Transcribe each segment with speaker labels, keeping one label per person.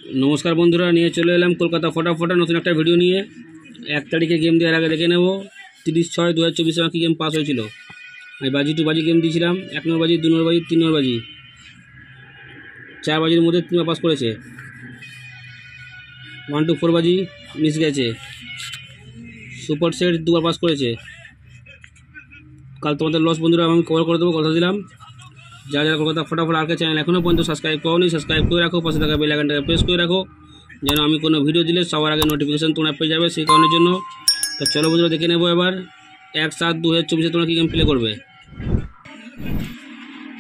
Speaker 1: नमस्कार बंधुरा निये चले एलाम कलकाता फटाफट नतून एक भिडियो निये 1 तारीखे गेम देওয়ার आगे देखे नेब 30/6/2024 की गेम पास होयेछिलो। आमि बाजी टू बाजी गेम दिएछिलाम 1 नंबर बाजी 2 नंबर बाजी 3 नंबर बाजी 4 बाजिर मध्य 3 पास करेছে 1 2 4 बाजी मिस गेছে सुपर सेट 2 पास करेছে। कल तुम्हारे लस बंधुरा आमि कवर करे देबो कथा दिलाम। যারা যারা কলকাতা ফটাফট আরকে চ্যানেল এখনও পর্যন্ত সাবস্ক্রাইব করোনি সাবস্ক্রাইব করে রাখো, পাশে থাকা বেল আইকনটাকে প্রেস করে রাখো যেন আমি কোনো ভিডিও দিলে সবার আগে নোটিফিকেশন তোমরা পেয়ে যাবে সেই কারণের জন্য। তো চলো বন্ধুরা দেখে নেব এবার 1/7/2024 তোমরা কি গেম প্লে করবে।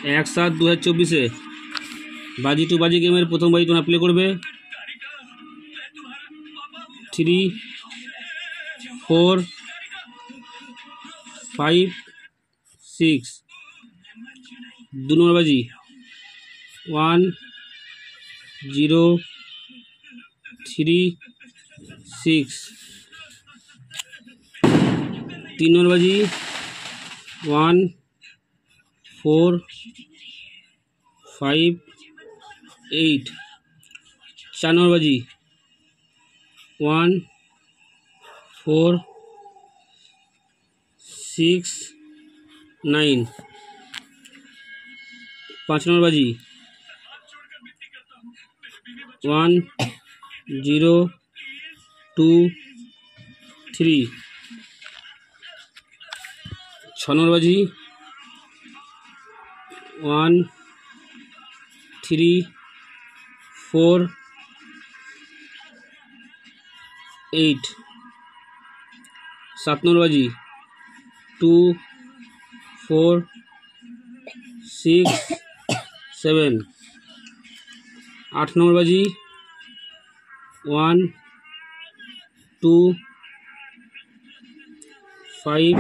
Speaker 1: 1/7/2024 বাজি টু বাজি গেমের প্রথম বাজি তোমরা প্লে করবে 3 4 5 6। 2 नंबर बाजी 1 0 3 6। 3 नंबर बाजी 1 4 5 8। 4 नंबर बाजी 1 4 6 9। 5 नंबर बाजी 1 0 2 3। 6 नंबर बाजी 1 3 4 8। 7 नंबर बाजी 2 4 6 7। 8 नंबर बाजी 1 2 5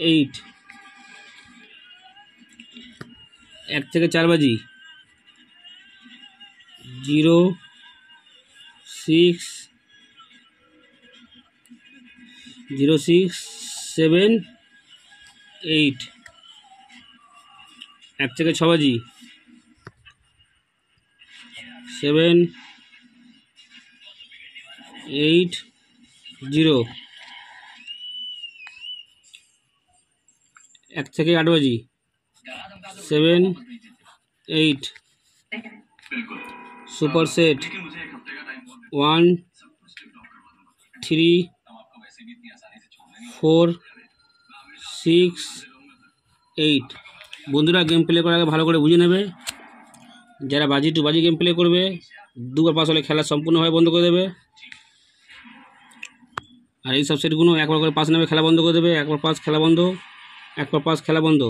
Speaker 1: 8। 1 থেকে 4 बाजी 0 6 0 6 7 8। 1 থেকে 6 बाजी 7 8 0। 1 থেকে 8 बाजी 7 8। Super set 1 3 4 6 8। বন্ধুরা गेम प्ले করার আগে ভালো করে বুঝে নেবে। যারা বাজি টু বাজি गेम प्ले করবে দুবার পাস হলে খেলা সম্পূর্ণভাবে বন্ধ করে দেবে। আর এই সব সেটগুলো একবার করে পাস নেবে খেলা বন্ধ করে দেবে। একবার পাস খেলা বন্ধ, একবার পাস খেলা বন্ধ।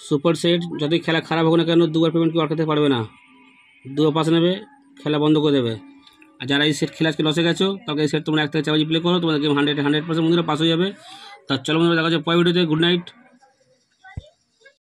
Speaker 1: সুপার সেট যতই খেলা খারাপ হোক না কেন দুবার পেমেন্ট কেউ আটকাতে পারবে না। দুবার পাস নেবে খেলা বন্ধ করে দেবে। আর যারা এই সেট খেলা আজকে লসে গেছো তাকে এই সেট তোমরা 1 থেকে 4 বাজি প্লে করো, তোমাদের গেম 100% বন্ধুরা পাস হয়ে যাবে। তা চলো বন্ধুরা দেখা যাচ্ছে পরের ভিডিওতে। Good night.